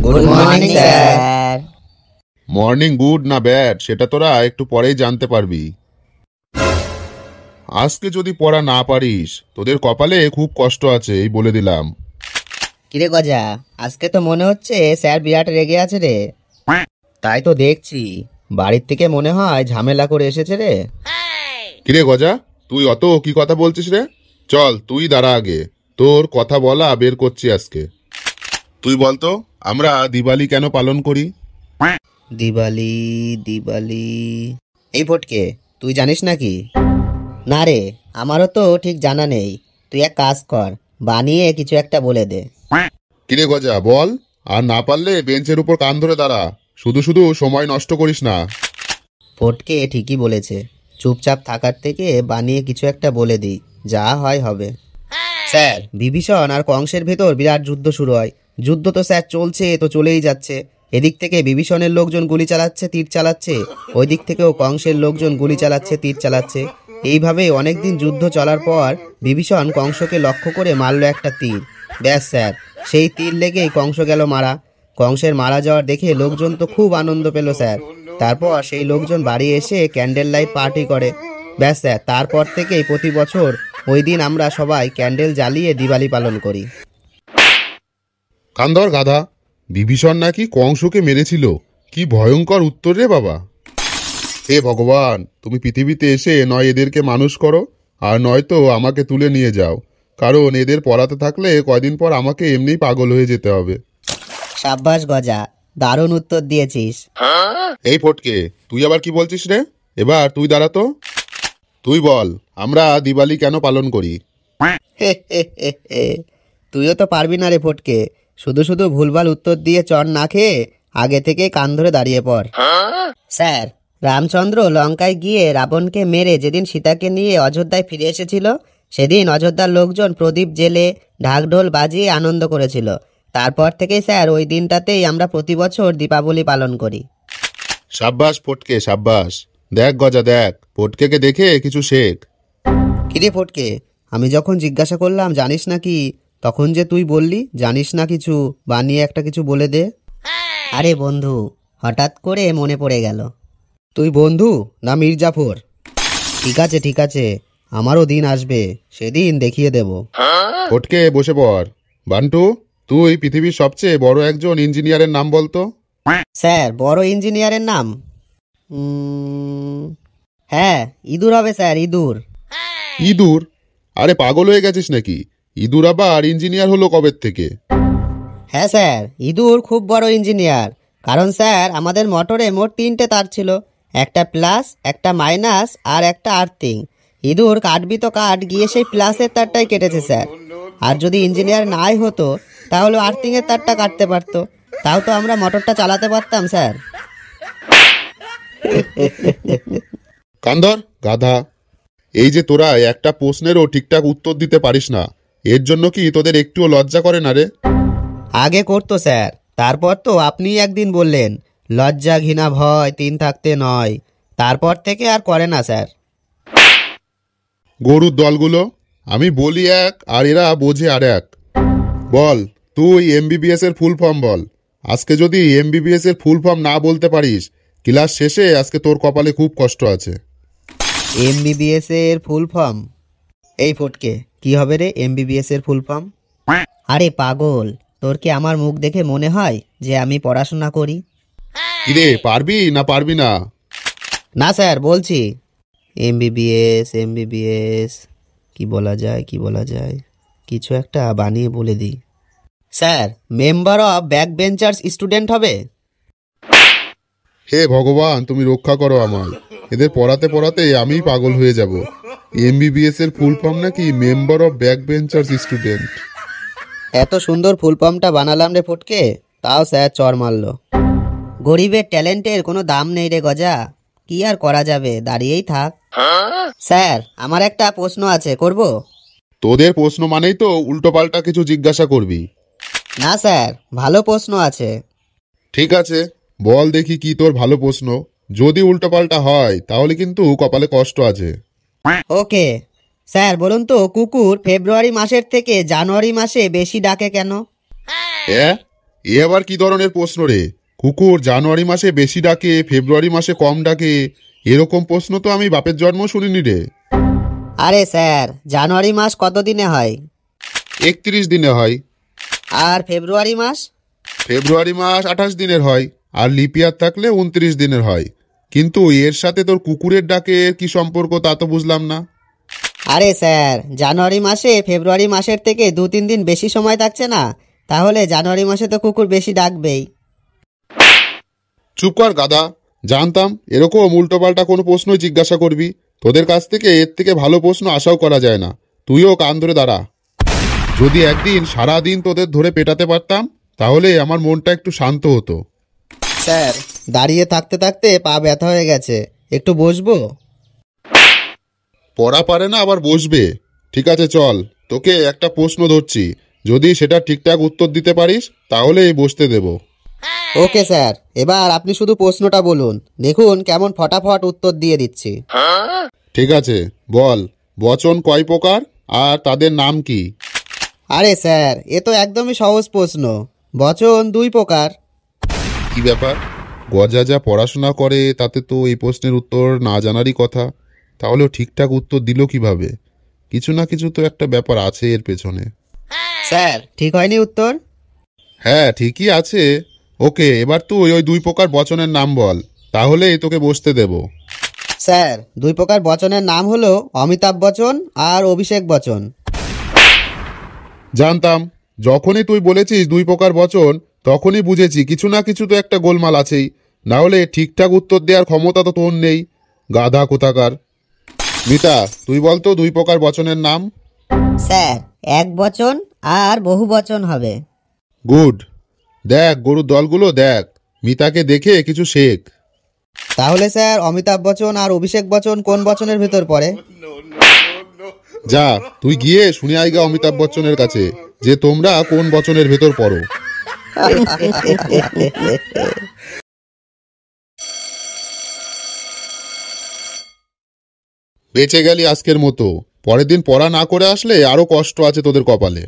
Good morning sir. Morning good না bad সেটা তোরা একটু পরেই জানতে পারবি। আজকে যদি পড়া না পারিস তোদের কপালে খুব কষ্ট আছে, এই বলে দিলাম। কিরে গজা, আজকে তো মনে হচ্ছে স্যার বিরাট রেগে আছে রে। তাই তো দেখছি, বাড়ির থেকে মনে হয় ঝামেলা করে এসেছে রে। কিরে গজা, তুই অত কি কথা বলছিস রে? চল তুই দাঁড়া আগে, তোর কথা বলা বের করছি আজকে। তুই বলতো আমরা দিওয়ালি কেন পালন করি? দিওয়ালি দিওয়ালি এই ফটকে, তুই জানিস নাকি? না রে, আমারও তো ঠিক জানা নেই। তুই এক কাজ কর, বানিয়ে কিছু একটা বলে দে। কিরে গজা বল, আর না পারলে বেঞ্চের উপর কান ধরে দাঁড়া, শুধু শুধু সময় নষ্ট করিস না। ফটকে ঠিকই বলেছে, চুপচাপ থাকার থেকে বানিয়ে কিছু একটা বলে দিই, যা হয় হবে। স্যার, বিভীষণ আর কংসের ভেতর বিরাট যুদ্ধ শুরু হয়। যুদ্ধ তো স্যার চলছে, তো চলেই যাচ্ছে। এদিক থেকে বিভীষণের লোকজন গুলি চালাচ্ছে, তীর চালাচ্ছে, ওই দিক থেকেও কংসের লোকজন গুলি চালাচ্ছে, তীর চালাচ্ছে। এইভাবে অনেকদিন যুদ্ধ চলার পর বিভীষণ কংসকে লক্ষ্য করে মারল একটা তীর। ব্যাস স্যার, সেই তীর লেগেই কংস গেল মারা। কংসের মারা যাওয়ার দেখে লোকজন তো খুব আনন্দ পেল স্যার। তারপর সেই লোকজন বাড়ি এসে ক্যান্ডেল লাইট পার্টি করে। ব্যাস স্যার, তারপর থেকেই প্রতি বছর ওই দিন আমরা সবাই ক্যান্ডেল জ্বালিয়ে দিওয়ালি পালন করি। কান্দর গাধা, বিভীষণ নাকি কংসকে মেরেছিল? কি ভয়ঙ্কর উত্তর রে বাবা। হে ভগবান, তুমি পৃথিবীতে এসে নয় এদেরকে মানুষ করো, আর নয়তো আমাকে তুলে নিয়ে যাও, কারণ এদের পড়াতে থাকলে কয়দিন পর আমাকে এমনিই পাগল হয়ে যেতে হবে। সাব্বাস গজা, দারুণ উত্তর দিয়েছিস। এই ফটকে, তুই আবার কি বলছিস রে? এবার তুই দাঁড়া তো, তুই বল আমরা দিওয়ালি কেন পালন করি? তুইও তো পারবি না রে ফটকে, শুধু শুধু ভুলভাল উত্তর দিয়ে চড় না খেয়ে আগে থেকে কান ধরে দাঁড়িয়ে পড়। স্যার, রামচন্দ্র লঙ্কায় গিয়ে রাবণকে মেরে যেদিন সীতাকে নিয়ে অযোধ্যায় ফিরে এসেছিল, সেদিন অযোধ্যার লোকজন প্রদীপ জেলে ঢাকঢোল বাজিয়ে আনন্দ করেছিল। তারপর থেকেই স্যার ওই দিনটাতেই আমরা প্রতি বছর দীপাবলি পালন করি। সাব্বাস ফটকে সাব্বাস। দেখ গজা দেখ, ফটকেকে দেখে কিছু শেখ। কিরে ফটকে, আমি যখন জিজ্ঞাসা করলাম জানিস নাকি, তখন যে তুই বললি জানিস না কিছু, বানিয়ে একটা কিছু বলে দে। আরে বন্ধু, হঠাৎ করে মনে পড়ে গেল। তুই বন্ধু না মির্জাফর? ঠিক আছে ঠিক আছে, আমারও দিন আসবে, সেদিন দেখিয়ে দেব। ফটকে বসে পড়। বান্টু, তুই পৃথিবীর সবচেয়ে বড় একজন ইঞ্জিনিয়ারের নাম বলতো। স্যার, বড় ইঞ্জিনিয়ারের নাম? হ্যাঁ, ইঁদুর হবে স্যার, ইঁদুর। ইঁদুর? আরে পাগল হয়ে গেছিস নাকি? ইঁদুর আবার ইঞ্জিনিয়ার হলো কবে থেকে? হ্যাঁ স্যার, ইঁদুর খুব বড় ইঞ্জিনিয়ার। কারণ স্যার আমাদের মোটরে মোট 3টে তার ছিল, একটা প্লাস, একটা মাইনাস আর একটা আর্থিং। ইঁদুর কাটবি তো কাট গিয়ে সেই প্লাসের তারটাই কেটেছে স্যার। আর যদি ইঞ্জিনিয়ার নাই হতো তাহলে আর্থিংয়ের তারটা কাটতে পারতো, তাও তো আমরা মোটরটা চালাতে পারতাম স্যার। কান্দর গাধা, এই যে তোরা একটা প্রশ্নেরও ঠিকঠাক উত্তর দিতে পারিস না, এর জন্য কি তোদের একটুও লজ্জা করে না রে? আগে করতো স্যার, তারপর তো আপনি একদিন বললেন লজ্জা ঘৃণা ভয় 3 থাকতে নয়, তারপর থেকে আর করে না স্যার। গরুর দলগুলো, আমি বলি এক আর এরা বোঝে আর এক। বল তুই এমবিবিএস এর ফুল ফর্ম বল। আজকে যদি এমবিবিএস এর ফুল ফর্ম না বলতে পারিস, ক্লাস শেষে আজকে তোর কপালে খুব কষ্ট আছে। এমবিবিএস এর ফুল ফর্ম? এই ফটকে, কি হবে রে এমবিবিএস এর ফুল ফর্ম? আরে পাগল, তোর কি আমার মুখ দেখে মনে হয় যে আমি পড়াশোনা করি? কিরে, পারবি না পারবি না? না স্যার, বলছি এমবিবিএস এমবিবিএস কি বলা যায়, কি বলা যায়, কিছু একটা বানিয়ে বলে দিই। Sir, member of back benchers student হবে। হে ভগবান, তুমি রক্ষা করো আমায়, এদের পড়াতে পড়াতে আমিই পাগল হয়ে যাব। এমবিবিএস এর ফুল ফর্ম নাকি member of back benchers student. এত সুন্দর ফুল ফর্মটা বানালাম রে ফটকে, তাও স্যার চড় মারলো। গরিবের ট্যালেন্টের কোনো দাম নেই রে গজা, কি আর করা যাবে, দাঁড়িয়েই থাক। স্যার, আমার একটা প্রশ্ন আছে, করব? তোদের প্রশ্ন মানেই তো উল্টোপাল্টা কিছু জিজ্ঞাসা করবি। না স্যার, ভালো প্রশ্ন আছে। ঠিক আছে, বল দেখি কি তোর ভালো প্রশ্ন। যদি উল্টোপাল্টা হয় তাহলে কিন্তু কপালে কষ্ট আছে। ওকে স্যার, বলুন তো কুকুর ফেব্রুয়ারি মাসের থেকে জানুয়ারি মাসে বেশি ডাকে কেন? হ্যাঁ, এ আবার কি ধরনের প্রশ্ন রে? কুকুর জানুয়ারি মাসে বেশি ডাকে, ফেব্রুয়ারি মাসে কম ডাকে, এরকম প্রশ্ন তো আমি বাপের জন্ম শুনিনি রে। আরে স্যার, জানুয়ারি মাস কত দিনে হয়? 31 দিনে হয়। আর ফেব্রুয়ারি মাস? ফেব্রুয়ারি মাস 28 দিনের হয়, আর লিপিয়ার থাকলে 29 দিনের হয়। কিন্তু এর সাথে তোর কুকুরের ডাকের কি সম্পর্ক তা তো বুঝলাম না। আরে স্যার, জানুয়ারি মাসে ফেব্রুয়ারি মাসের থেকে 2-3 দিন বেশি সময় থাকছে না, তাহলে জানুয়ারি মাসে তো কুকুর বেশি ডাকবেই। চুপ কর গাধা, জানতাম এরকম উল্টোপাল্টা কোনো প্রশ্নই জিজ্ঞাসা করবি। তোদের কাছ থেকে এর থেকে ভালো প্রশ্ন আশাও করা যায় না। তুইও কান ধরে দাঁড়া। যদি একদিন সারা দিন তোদের ধরে পেটাতে পারতাম তাহলে আমার মনটা একটু শান্ত হতো। স্যার, দাঁড়িয়ে থাকতে থাকতে পা ব্যথা হয়ে গেছে, একটু বসবো? পড়া পারে না আবার বসবে? ঠিক আছে চল, তোকে একটা প্রশ্ন ধরছি, যদি সেটা ঠিকঠাক উত্তর দিতে পারিস তাহলে বসতে দেব। ওকে স্যার, এবার আপনি শুধু প্রশ্নটা বলুন, দেখুন কেমন ফটাফট উত্তর দিয়ে দিচ্ছি। ঠিক আছে, বল, বচন কয় প্রকার আর তাদের নাম কি? আরে স্যার, এ তো একদমই সহজ প্রশ্ন। বচন 2 প্রকার। কি ব্যাপার? গজা যা পড়াশোনা করে তাতে তো এই প্রশ্নের উত্তর না জানারই কথা। তাহলেও ঠিকঠাক উত্তর দিল কিভাবে? কিছু না কিছু তো একটা ব্যাপার আছে এর পেছনে। স্যার, ঠিক হয়নি উত্তর? হ্যাঁ ঠিকই আছে। ওকে, এবার তুই ওই 2 প্রকার বচনের নাম বল, তাহলেই তোকে বসতে দেব। স্যার, 2 প্রকার বচনের নাম হলো অমিতাভ বচ্চন আর অভিষেক বচ্চন। জানতাম, যখনই তুই বলেছিস 2 প্রকার বচন তখনই বুঝেছি কিছু না কিছু তো একটা গোলমাল আছেই। না হলে ঠিকঠাক উত্তর দেওয়ার ক্ষমতা তো তোর নেই, গাধা কোথাকার। মিতা, তুই বল তো 2 প্রকার বচনের নাম। স্যার, এক বচন আর বহু বচন হবে। গুড। দেখ গরুর দলগুলো দেখ, মিতাকে দেখে কিছু শেখ। তাহলে স্যার, অমিতাভ বচ্চন আর অভিষেক বচ্চন কোন বচনের ভেতর পড়ে? যা তুই গিয়ে শুনে আইগা অমিতাভ বচ্চনের কাছে যে তোমরা কোন বচনের ভেতর পড়ো। বেঁচে গেলি আজকের মতো, পরের দিন পড়া না করে আসলে আরো কষ্ট আছে তোদের কপালে।